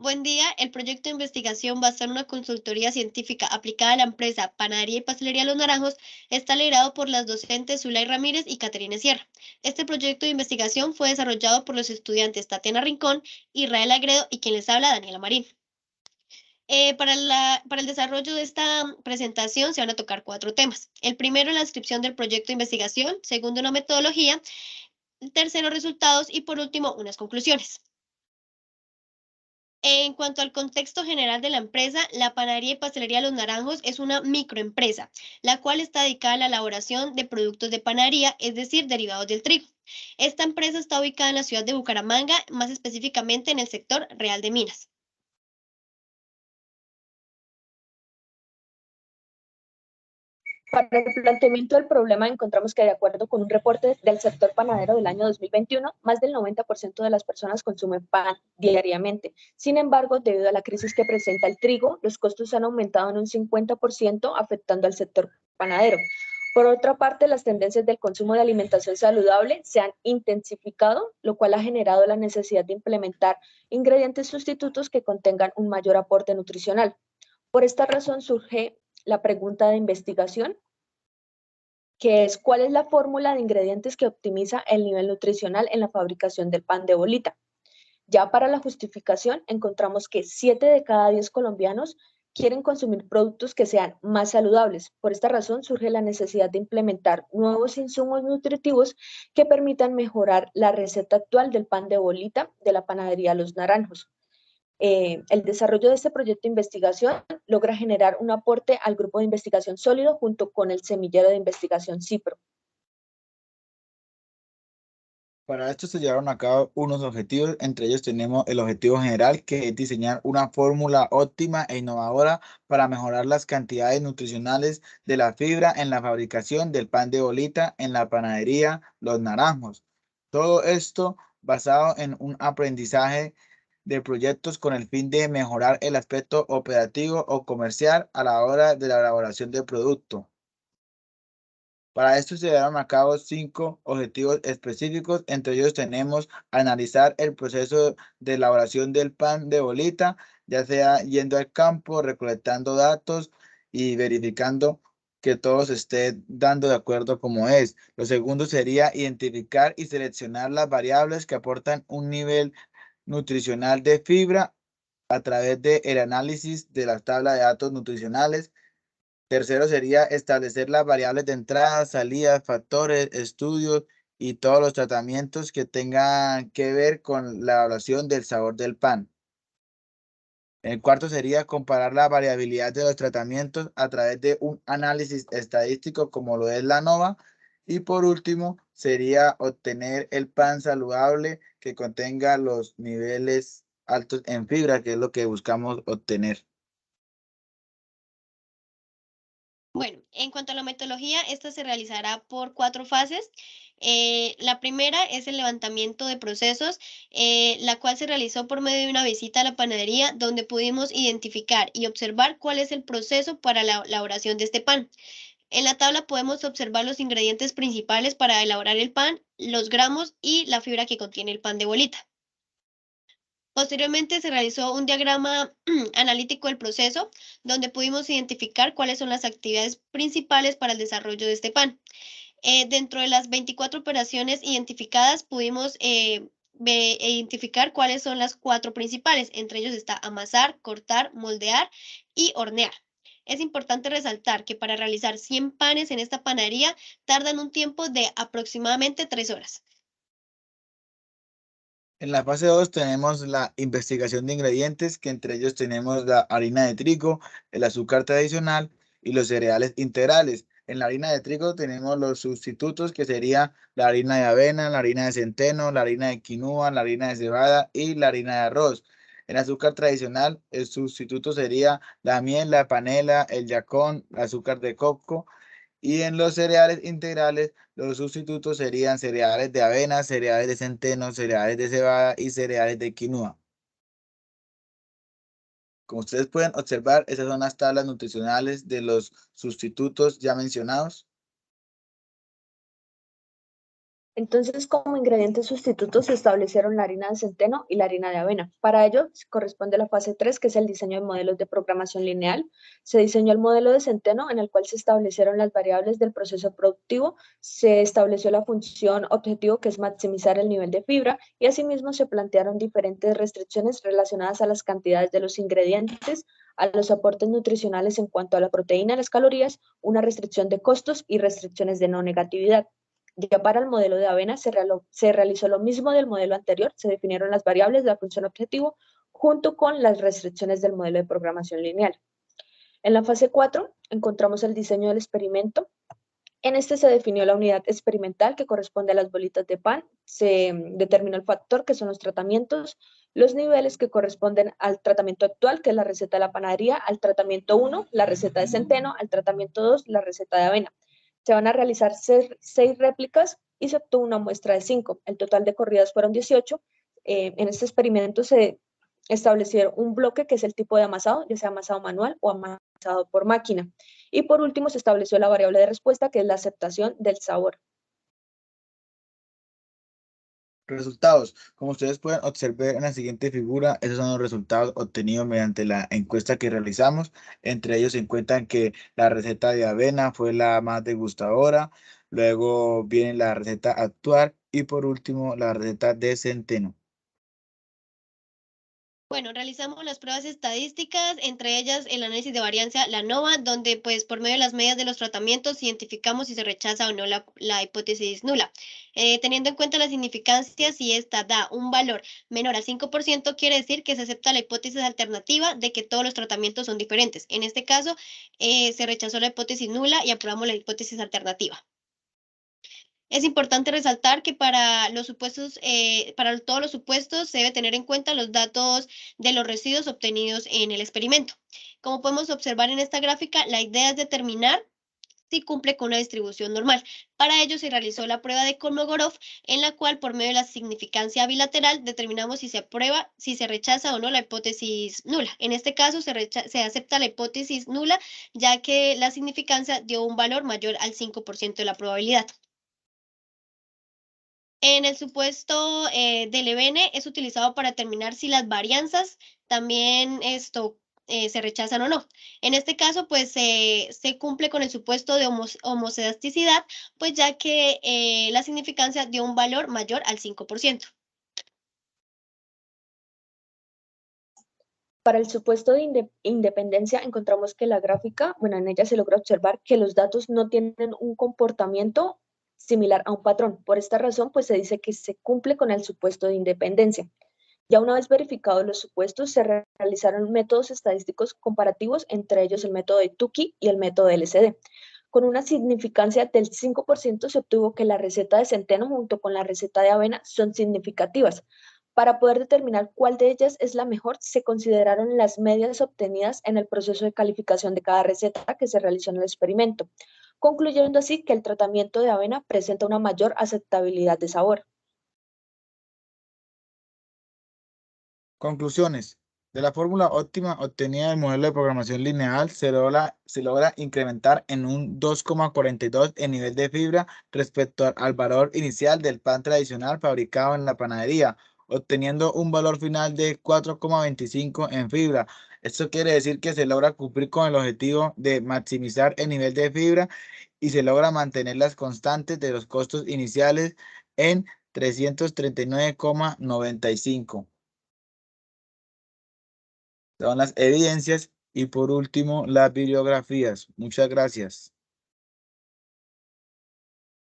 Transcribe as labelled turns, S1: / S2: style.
S1: Buen día, el proyecto de investigación basado en una consultoría científica aplicada a la empresa Panadería y Pastelería Los Naranjos está liderado por las docentes Zulay Ramírez y Caterina Sierra. Este proyecto de investigación fue desarrollado por los estudiantes Tatiana Rincón, Israel Agredo y quien les habla, Daniela Marín. Para el desarrollo de esta presentación se van a tocar cuatro temas. El primero, la descripción del proyecto de investigación. Segundo, una metodología. El tercero, resultados. Y por último, unas conclusiones. En cuanto al contexto general de la empresa, la Panadería y Pastelería Los Naranjos es una microempresa, la cual está dedicada a la elaboración de productos de panadería, es decir, derivados del trigo. Esta empresa está ubicada en la ciudad de Bucaramanga, más específicamente en el sector Real de Minas.
S2: Para el planteamiento del problema encontramos que de acuerdo con un reporte del sector panadero del año 2021, más del 90% de las personas consumen pan diariamente. Sin embargo, debido a la crisis que presenta el trigo, los costos han aumentado en un 50%, afectando al sector panadero. Por otra parte, las tendencias del consumo de alimentación saludable se han intensificado, lo cual ha generado la necesidad de implementar ingredientes sustitutos que contengan un mayor aporte nutricional. Por esta razón surge la pregunta de investigación, que es cuál es la fórmula de ingredientes que optimiza el nivel nutricional en la fabricación del pan de bolita. Ya para la justificación encontramos que 7 de cada 10 colombianos quieren consumir productos que sean más saludables. Por esta razón surge la necesidad de implementar nuevos insumos nutritivos que permitan mejorar la receta actual del pan de bolita de la panadería Los Naranjos. El desarrollo de este proyecto de investigación logra generar un aporte al grupo de investigación sólido junto con el semillero de investigación CIPRO.
S3: Para esto se llevaron a cabo unos objetivos, entre ellos tenemos el objetivo general, que es diseñar una fórmula óptima e innovadora para mejorar las cantidades nutricionales de la fibra en la fabricación del pan de bolita en la panadería Los Naranjos. Todo esto basado en un aprendizaje de proyectos con el fin de mejorar el aspecto operativo o comercial a la hora de la elaboración del producto. Para esto se llevaron a cabo 5 objetivos específicos. Entre ellos tenemos analizar el proceso de elaboración del pan de bolita, ya sea yendo al campo, recolectando datos y verificando que todo se esté dando de acuerdo como es. Lo segundo sería identificar y seleccionar las variables que aportan un nivel nutricional de fibra a través del análisis de la tabla de datos nutricionales. Tercero sería establecer las variables de entrada, salida, factores, estudios y todos los tratamientos que tengan que ver con la evaluación del sabor del pan. El cuarto sería comparar la variabilidad de los tratamientos a través de un análisis estadístico como lo es la ANOVA. Y por último sería obtener el pan saludable que contenga los niveles altos en fibra, que es lo que buscamos obtener.
S1: Bueno, en cuanto a la metodología, esta se realizará por cuatro fases. La primera es el levantamiento de procesos, la cual se realizó por medio de una visita a la panadería, donde pudimos identificar y observar cuál es el proceso para la elaboración de este pan. En la tabla podemos observar los ingredientes principales para elaborar el pan, los gramos y la fibra que contiene el pan de bolita. Posteriormente se realizó un diagrama analítico del proceso, donde pudimos identificar cuáles son las actividades principales para el desarrollo de este pan. Dentro de las 24 operaciones identificadas, pudimos identificar cuáles son las cuatro principales. Entre ellos está amasar, cortar, moldear y hornear. Es importante resaltar que para realizar 100 panes en esta panadería tardan un tiempo de aproximadamente 3 horas.
S3: En la fase 2 tenemos la investigación de ingredientes, que entre ellos tenemos la harina de trigo, el azúcar tradicional y los cereales integrales. En la harina de trigo tenemos los sustitutos, que sería la harina de avena, la harina de centeno, la harina de quinoa, la harina de cebada y la harina de arroz. En azúcar tradicional, el sustituto sería la miel, la panela, el yacón, el azúcar de coco. Y en los cereales integrales, los sustitutos serían cereales de avena, cereales de centeno, cereales de cebada y cereales de quinoa. Como ustedes pueden observar, esas son las tablas nutricionales de los sustitutos ya mencionados.
S2: Entonces, como ingredientes sustitutos se establecieron la harina de centeno y la harina de avena. Para ello, corresponde la fase 3, que es el diseño de modelos de programación lineal. Se diseñó el modelo de centeno en el cual se establecieron las variables del proceso productivo, se estableció la función objetivo, que es maximizar el nivel de fibra, y asimismo se plantearon diferentes restricciones relacionadas a las cantidades de los ingredientes, a los aportes nutricionales en cuanto a la proteína, las calorías, una restricción de costos y restricciones de no negatividad. Ya para el modelo de avena se realizó lo mismo del modelo anterior, se definieron las variables de la función objetivo junto con las restricciones del modelo de programación lineal. En la fase 4 encontramos el diseño del experimento. En este se definió la unidad experimental que corresponde a las bolitas de pan, se determinó el factor que son los tratamientos, los niveles que corresponden al tratamiento actual, que es la receta de la panadería, al tratamiento 1, la receta de centeno, al tratamiento 2, la receta de avena. Se van a realizar 6 réplicas y se obtuvo una muestra de 5. El total de corridas fueron 18. En este experimento se establecieron un bloque que es el tipo de amasado, ya sea amasado manual o amasado por máquina. Y por último se estableció la variable de respuesta, que es la aceptación del sabor.
S3: Resultados. Como ustedes pueden observar en la siguiente figura, esos son los resultados obtenidos mediante la encuesta que realizamos. Entre ellos se encuentran que la receta de avena fue la más degustadora, luego viene la receta actual y por último la receta de centeno.
S1: Bueno, realizamos las pruebas estadísticas, entre ellas el análisis de varianza, la ANOVA, donde pues por medio de las medidas de los tratamientos identificamos si se rechaza o no la hipótesis nula. Teniendo en cuenta la significancia, si esta da un valor menor al 5%, quiere decir que se acepta la hipótesis alternativa de que todos los tratamientos son diferentes. En este caso, se rechazó la hipótesis nula y aprobamos la hipótesis alternativa. Es importante resaltar que para los supuestos, para todos los supuestos se debe tener en cuenta los datos de los residuos obtenidos en el experimento. Como podemos observar en esta gráfica, la idea es determinar si cumple con una distribución normal. Para ello se realizó la prueba de Kolmogorov, en la cual por medio de la significancia bilateral determinamos si se aprueba, si se rechaza o no la hipótesis nula. En este caso se acepta la hipótesis nula, ya que la significancia dio un valor mayor al 5% de la probabilidad. En el supuesto del EBN es utilizado para determinar si las varianzas también se rechazan o no. En este caso, pues se cumple con el supuesto de homocedasticidad, pues ya que la significancia dio un valor mayor al 5%.
S2: Para el supuesto de independencia encontramos que la gráfica, bueno, en ella se logra observar que los datos no tienen un comportamiento similar a un patrón. Por esta razón, pues se dice que se cumple con el supuesto de independencia. Ya una vez verificados los supuestos, se realizaron métodos estadísticos comparativos, entre ellos el método de Tukey y el método de LCD. Con una significancia del 5% se obtuvo que la receta de centeno junto con la receta de avena son significativas. Para poder determinar cuál de ellas es la mejor, se consideraron las medias obtenidas en el proceso de calificación de cada receta que se realizó en el experimento, concluyendo así que el tratamiento de avena presenta una mayor aceptabilidad de sabor.
S3: Conclusiones. De la fórmula óptima obtenida del modelo de programación lineal se logra incrementar en un 2,42 el nivel de fibra respecto al valor inicial del pan tradicional fabricado en la panadería, obteniendo un valor final de 4,25 en fibra. Esto quiere decir que se logra cumplir con el objetivo de maximizar el nivel de fibra y se logra mantener las constantes de los costos iniciales en 339,95. Son las evidencias y por último las bibliografías. Muchas gracias.